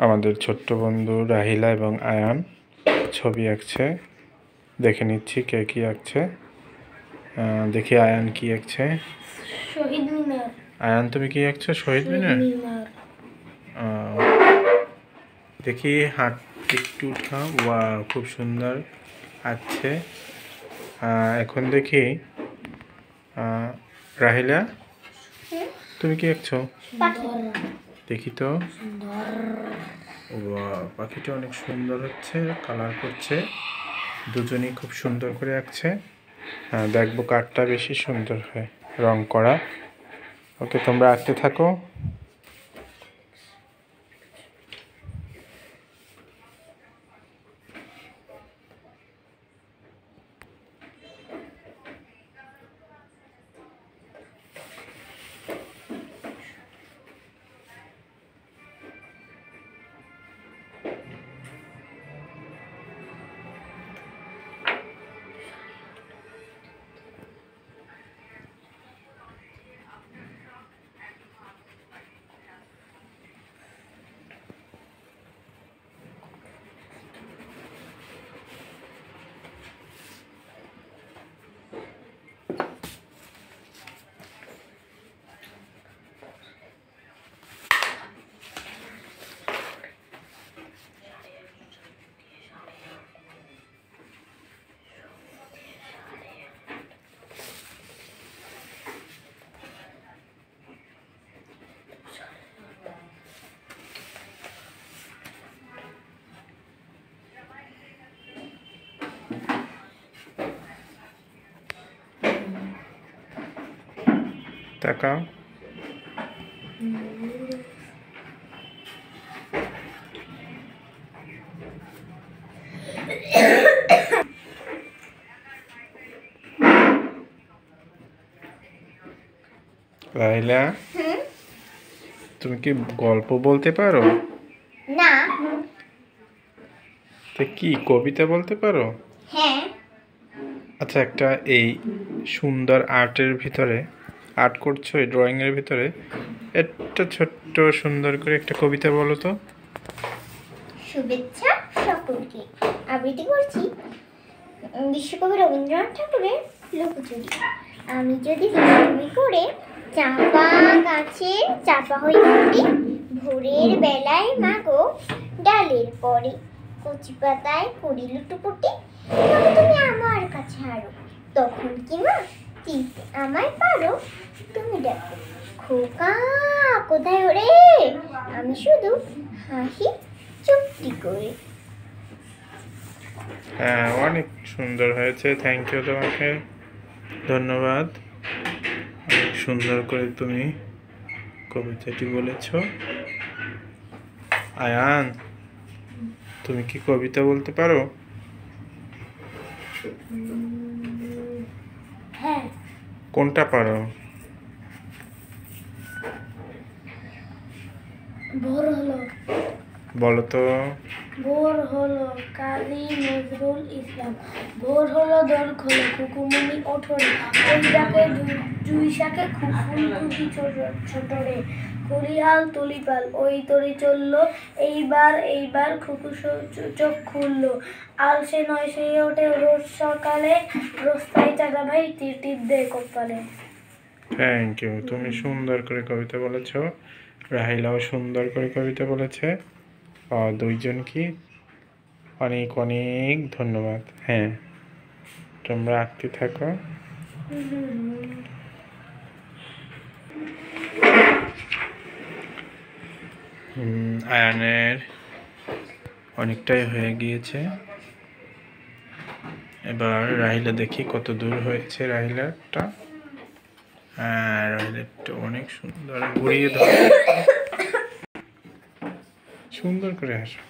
আমাদের ছোট্ট বন্ধু রাহিলা এবং আয়ান ছবি আঁকছে। দেখে নিচ্ছি কে কি আঁকছে। দেখি আয়ান কি আঁকছে। শহীদ মিনার। আয়ান তুমি কি আঁকছো? শহীদ মিনার। দেখি হাত একটু উঠাও। ওয়া, খুব সুন্দর আঁকছে। এখন দেখি রাহিলা তুমি কি আঁকছো? দেখি তো। ওয়া, পাখিটা অনেক সুন্দর হচ্ছে, কালার করছে। দুজনেই খুব সুন্দর করে আঁকছে। দেখবো কারটা বেশি সুন্দর হয় রং করা। ওকে, তোমরা আঁকতে থাকো। তাকাও। রাহিলা, তুমি কি গল্প বলতে পারো? না। তো কি কবিতা বলতে পারো? হ্যাঁ। আচ্ছা, একটা এই সুন্দর আর্টের ভিতরে আর্ট করছো, এই ড্রয়িং এর ভিতরে একটা ছোট্ট সুন্দর করে একটা কবিতা বলো তো। শুভেচ্ছা সকলকে। আবৃত্তি করছি বিশ্বকবি রবীন্দ্রনাথ ঠাকুরের লুকোচুরি। আমি যদি তুমি করে চাপা গাছে চাপা হয়ে উঠি, ভোরের বেলায় মাগো ডালের পরে কচি পাতায় করি লুটোপুটি, তবে তুমি আমার কাছে হারো, তখন কি মা চিনতে আমায় পারো? তুমি দেখো খোকা কোথায় ওরে, আমি শুধু হাসি চুপটি করে। হ্যাঁ, অনেক সুন্দর হয়েছে। থ্যাংক ইউ তোমাকে, ধন্যবাদ। অনেক সুন্দর করে তুমি কবিতাটি বলেছ। আয়ান, তুমি কি কবিতা বলতে পারো? হ্যাঁ। কোনটা পারো? ভোর হলো। বলো তো। ভোর হলো কাজী নজরুল ইসলাম। ভোর হলো দোল খোলো কুকুমনি ওঠরে, ওই ডাকে জুই শাকে খুব ফুলকুচি ছোটরে, কুলিহাল তুলিপাল ওই তরি চললো, এইবার খুকু চোখ খুললো, আলসে নয় সে ওঠে রোজ সকালে, রোস্তায় চাঁদা ভাই টিপ টিপ দে কপালে। থ্যাংক ইউ, তুমি সুন্দর করে কবিতা বলেছ। রাহিলাও সুন্দর করে কবিতা বলেছে। দুইজনকে অনেক অনেক ধন্যবাদ। হ্যাঁ, তোমরা আঁকতে থাকো। আয়ানের অনেকটাই হয়ে গিয়েছে। এবার রাহিলা দেখি কত দূর হয়েছে রাহিলারটা। হ্যাঁ, রাহিলারটা অনেক সুন্দর, ঘুরিয়ে ধরো, সুন্দর করে আসো।